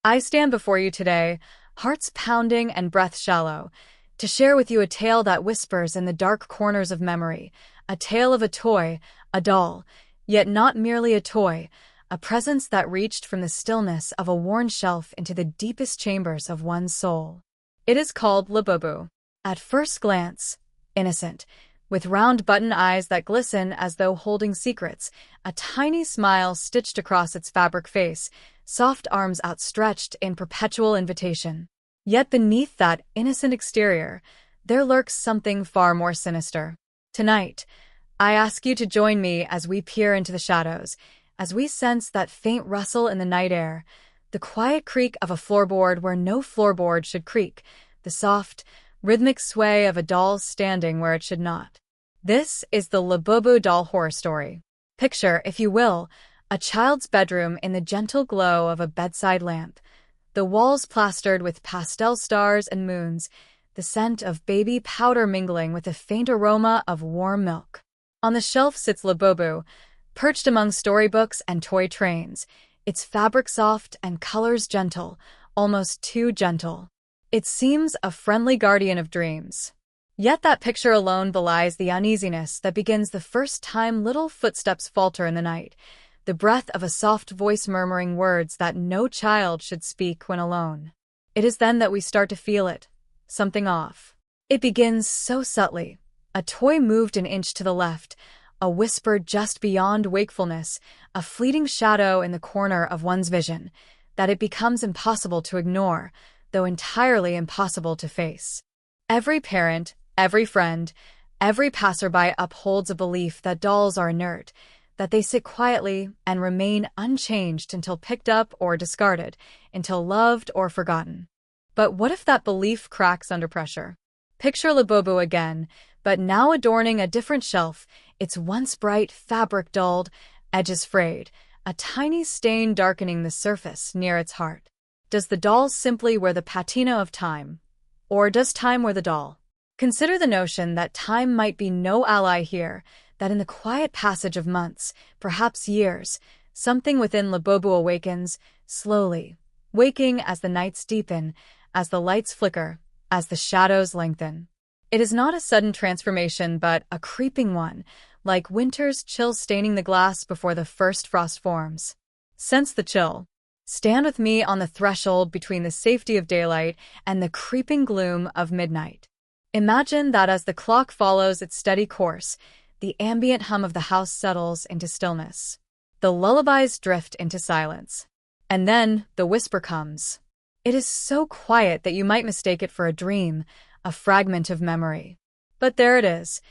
I stand before you today, hearts pounding and breath shallow, to share with you a tale that whispers in the dark corners of memory, a tale of a toy, a doll, yet not merely a toy, a presence that reached from the stillness of a worn shelf into the deepest chambers of one's soul. It is called Labubu. At first glance, innocent, with round button eyes that glisten as though holding secrets, a tiny smile stitched across its fabric face, soft arms outstretched in perpetual invitation. Yet beneath that innocent exterior, there lurks something far more sinister. Tonight, I ask you to join me as we peer into the shadows, as we sense that faint rustle in the night air, the quiet creak of a floorboard where no floorboard should creak, the soft, rhythmic sway of a doll standing where it should not. This is the Labubu Doll Horror Story. Picture, if you will, a child's bedroom in the gentle glow of a bedside lamp, the walls plastered with pastel stars and moons, the scent of baby powder mingling with the faint aroma of warm milk. On the shelf sits Labubu, perched among storybooks and toy trains, its fabric soft and colors gentle, almost too gentle. It seems a friendly guardian of dreams. Yet that picture alone belies the uneasiness that begins the first time little footsteps falter in the night, the breath of a soft voice murmuring words that no child should speak when alone. It is then that we start to feel it, something off. It begins so subtly. A toy moved an inch to the left, a whisper just beyond wakefulness, a fleeting shadow in the corner of one's vision, that it becomes impossible to ignore, though entirely impossible to face. Every parent, every friend, every passerby upholds a belief that dolls are inert, that they sit quietly and remain unchanged until picked up or discarded, until loved or forgotten. But what if that belief cracks under pressure? Picture Labubu again, but now adorning a different shelf, its once bright fabric dulled, edges frayed, a tiny stain darkening the surface near its heart. Does the doll simply wear the patina of time? Or does time wear the doll? Consider the notion that time might be no ally here, that in the quiet passage of months, perhaps years, something within Labubu awakens, slowly, waking as the nights deepen, as the lights flicker, as the shadows lengthen. It is not a sudden transformation, but a creeping one, like winter's chill staining the glass before the first frost forms. Sense the chill. Stand with me on the threshold between the safety of daylight and the creeping gloom of midnight. Imagine that as the clock follows its steady course, the ambient hum of the house settles into stillness. The lullabies drift into silence. And then the whisper comes. It is so quiet that you might mistake it for a dream, a fragment of memory. But there it is,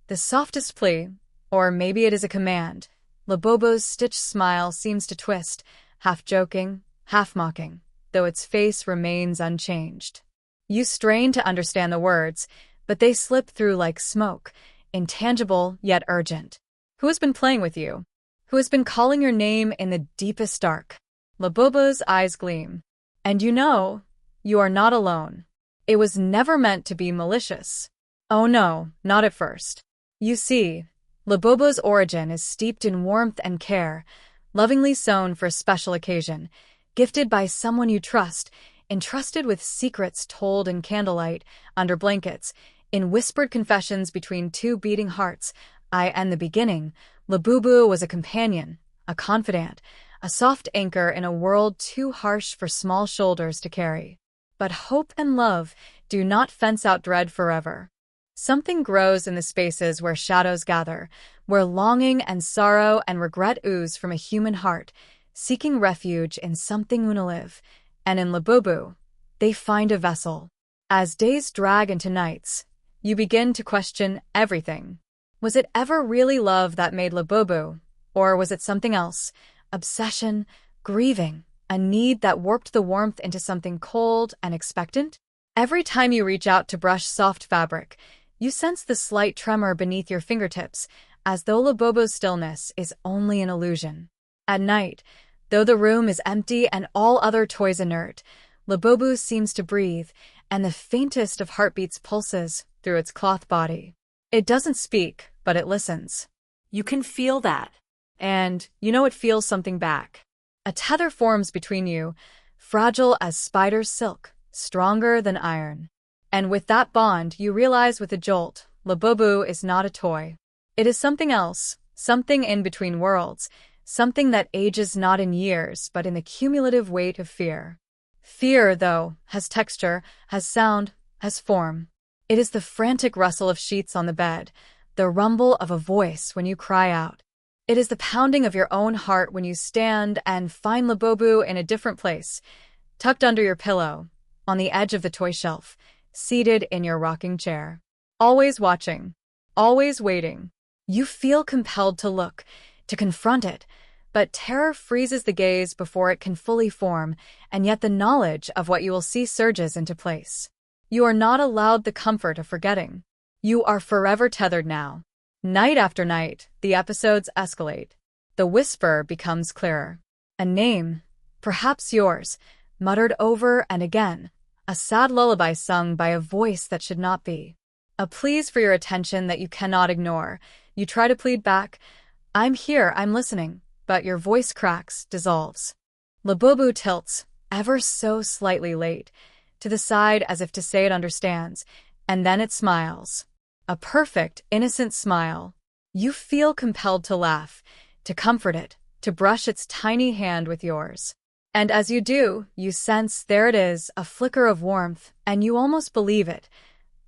the softest plea, or maybe it is a command. Labubu's stitched smile seems to twist, half joking, half mocking, though its face remains unchanged. You strain to understand the words, but they slip through like smoke, intangible yet urgent. Who has been playing with you? Who has been calling your name in the deepest dark? Labubu's eyes gleam. And you are not alone. It was never meant to be malicious. Oh no, not at first. You see, Labubu's origin is steeped in warmth and care, lovingly sewn for a special occasion, gifted by someone you trust, entrusted with secrets told in candlelight, under blankets, in whispered confessions between two beating hearts. In the beginning, Labubu was a companion, a confidant, a soft anchor in a world too harsh for small shoulders to carry. But hope and love do not fence out dread forever. Something grows in the spaces where shadows gather, where longing and sorrow and regret ooze from a human heart, seeking refuge in something unalive. And in Labubu, they find a vessel. As days drag into nights, you begin to question everything. Was it ever really love that made Labubu? Or was it something else? Obsession, grieving, a need that warped the warmth into something cold and expectant? Every time you reach out to brush soft fabric, you sense the slight tremor beneath your fingertips, as though Labubu's stillness is only an illusion. At night, though the room is empty and all other toys inert, Labubu seems to breathe, and the faintest of heartbeats pulses through its cloth body. It doesn't speak, but it listens. You can feel that. And it feels something back. A tether forms between you, fragile as spider's silk, stronger than iron. And with that bond, you realize with a jolt, Labubu is not a toy. It is something else, something in between worlds, something that ages not in years but in the cumulative weight of fear. Fear, though, has texture, has sound, has form. It is the frantic rustle of sheets on the bed, the rumble of a voice when you cry out. It is the pounding of your own heart when you stand and find Labubu in a different place, tucked under your pillow, on the edge of the toy shelf, seated in your rocking chair. Always watching, always waiting. You feel compelled to look, to confront it, but terror freezes the gaze before it can fully form, and yet the knowledge of what you will see surges into place. You are not allowed the comfort of forgetting. You are forever tethered now. Night after night, the episodes escalate. The whisper becomes clearer. A name, perhaps yours, muttered over and again, a sad lullaby sung by a voice that should not be. A pleas for your attention that you cannot ignore. You try to plead back, "I'm here, I'm listening," but your voice cracks, dissolves. Labubu tilts, ever so slightly late, to the side as if to say it understands, and then it smiles. A perfect, innocent smile. You feel compelled to laugh, to comfort it, to brush its tiny hand with yours. And as you do, you sense there it is, a flicker of warmth, and you almost believe it.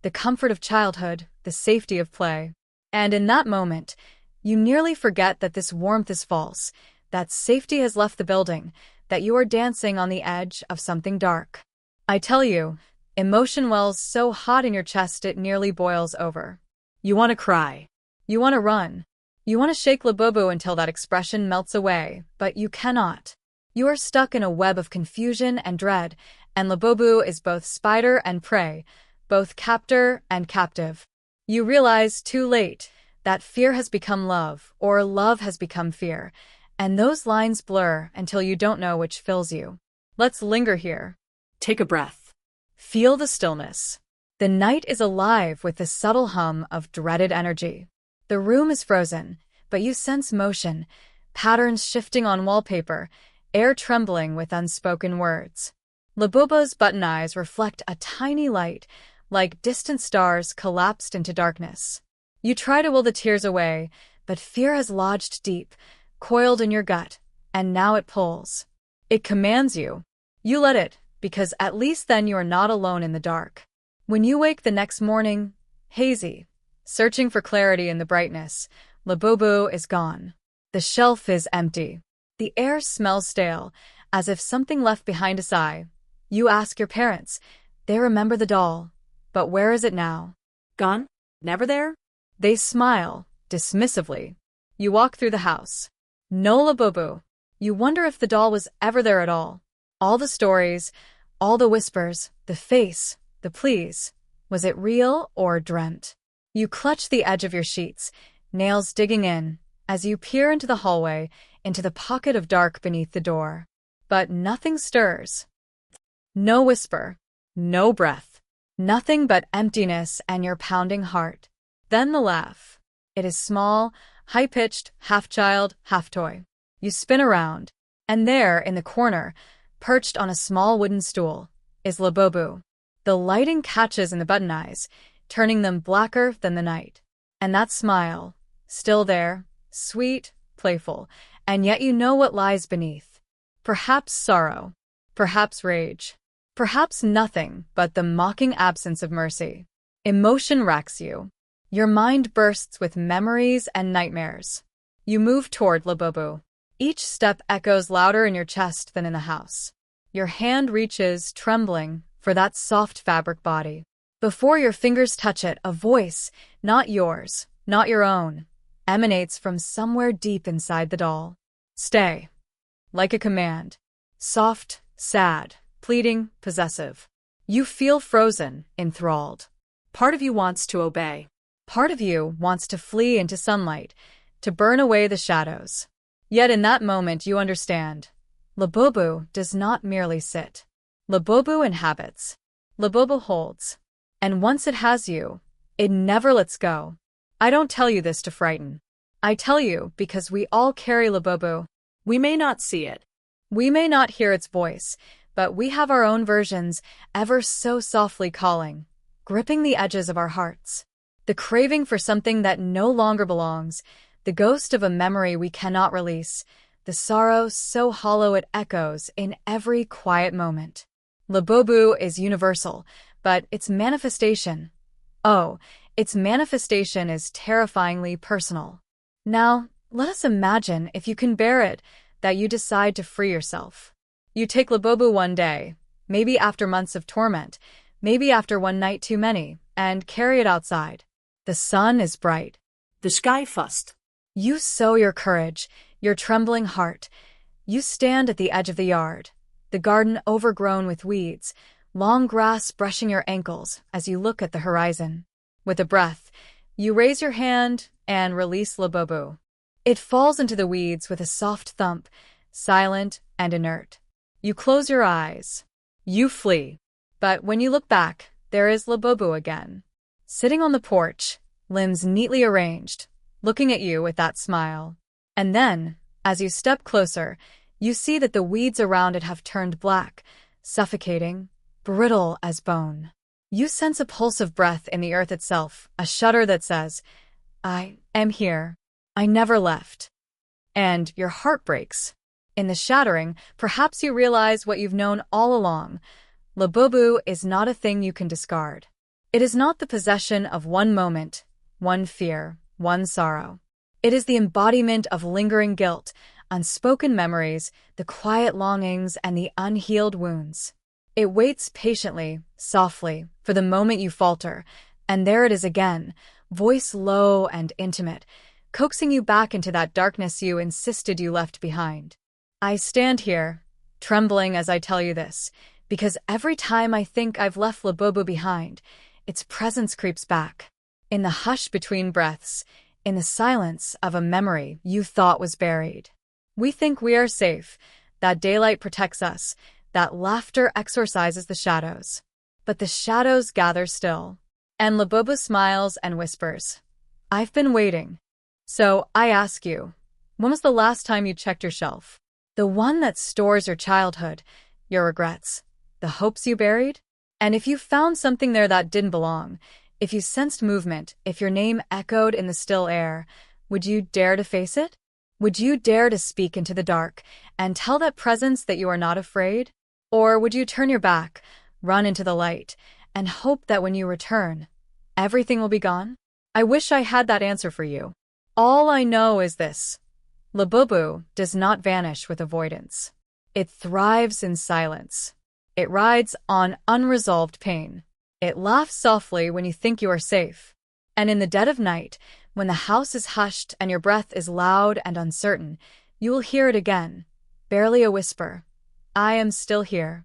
The comfort of childhood, the safety of play. And in that moment, you nearly forget that this warmth is false, that safety has left the building, that you are dancing on the edge of something dark. I tell you, emotion wells so hot in your chest it nearly boils over. You want to cry. You want to run. You want to shake Labubu until that expression melts away, but you cannot. You are stuck in a web of confusion and dread, and Labubu is both spider and prey, both captor and captive. You realize too late that fear has become love, or love has become fear, and those lines blur until you don't know which fills you. Let's linger here. Take a breath. Feel the stillness. The night is alive with the subtle hum of dreaded energy. The room is frozen, but you sense motion, patterns shifting on wallpaper, air trembling with unspoken words. Labubu's button eyes reflect a tiny light, like distant stars collapsed into darkness. You try to will the tears away, but fear has lodged deep, coiled in your gut, and now it pulls. It commands you. You let it, because at least then you are not alone in the dark. When you wake the next morning, hazy, searching for clarity in the brightness, Labubu is gone. The shelf is empty. The air smells stale, as if something left behind a sigh. You ask your parents. They remember the doll. But where is it now? Gone? Never there? They smile, dismissively. You walk through the house. No Labubu. You wonder if the doll was ever there at all. All the stories, all the whispers, the face, the pleas. Was it real or dreamt? You clutch the edge of your sheets, nails digging in, as you peer into the hallway, into the pocket of dark beneath the door. But nothing stirs. No whisper, no breath, nothing but emptiness and your pounding heart. Then the laugh. It is small, high-pitched, half-child, half-toy. You spin around, and there, in the corner, perched on a small wooden stool, is Labubu. The lighting catches in the button eyes, turning them blacker than the night. And that smile, still there, sweet, playful, and yet you know what lies beneath. Perhaps sorrow, perhaps rage, perhaps nothing but the mocking absence of mercy. Emotion racks you. Your mind bursts with memories and nightmares. You move toward Labubu. Each step echoes louder in your chest than in the house. Your hand reaches, trembling, for that soft fabric body. Before your fingers touch it, a voice, not yours, not your own, emanates from somewhere deep inside the doll. Stay. Like a command. Soft, sad, pleading, possessive. You feel frozen, enthralled. Part of you wants to obey. Part of you wants to flee into sunlight, to burn away the shadows. Yet in that moment you understand. Labubu does not merely sit. Labubu inhabits. Labubu holds. And once it has you, it never lets go. I don't tell you this to frighten. I tell you because we all carry Labubu. We may not see it. We may not hear its voice, but we have our own versions, ever so softly calling, gripping the edges of our hearts. The craving for something that no longer belongs, the ghost of a memory we cannot release, the sorrow so hollow it echoes in every quiet moment. Labubu is universal, but its manifestation, its manifestation is terrifyingly personal. Now, let us imagine, if you can bear it, that you decide to free yourself. You take Labubu one day, maybe after months of torment, maybe after one night too many, and carry it outside. The sun is bright. The sky first. You sow your courage, your trembling heart. You stand at the edge of the yard, the garden overgrown with weeds, long grass brushing your ankles as you look at the horizon. With a breath, you raise your hand and release Labubu. It falls into the weeds with a soft thump, silent and inert. You close your eyes. You flee. But when you look back, there is Labubu again, sitting on the porch, limbs neatly arranged, looking at you with that smile. And then, as you step closer, you see that the weeds around it have turned black, suffocating, brittle as bone. You sense a pulse of breath in the earth itself, a shudder that says, "I am here. I never left." And your heart breaks. In the shattering, perhaps you realize what you've known all along. Labubu is not a thing you can discard. It is not the possession of one moment, one fear, one sorrow. It is the embodiment of lingering guilt, unspoken memories, the quiet longings, and the unhealed wounds. It waits patiently, softly, for the moment you falter, and there it is again, voice low and intimate, coaxing you back into that darkness you insisted you left behind. I stand here, trembling as I tell you this, because every time I think I've left Labubu behind, its presence creeps back. In the hush between breaths, in the silence of a memory you thought was buried. We think we are safe, that daylight protects us, that laughter exorcises the shadows. But the shadows gather still. And Labubu smiles and whispers, "I've been waiting." So I ask you, when was the last time you checked your shelf? The one that stores your childhood, your regrets, the hopes you buried? And if you found something there that didn't belong, if you sensed movement, if your name echoed in the still air, would you dare to face it? Would you dare to speak into the dark and tell that presence that you are not afraid? Or would you turn your back, run into the light, and hope that when you return, everything will be gone? I wish I had that answer for you. All I know is this: Labubu does not vanish with avoidance. It thrives in silence. It rides on unresolved pain. It laughs softly when you think you are safe. And in the dead of night, when the house is hushed and your breath is loud and uncertain, you will hear it again, barely a whisper. I am still here.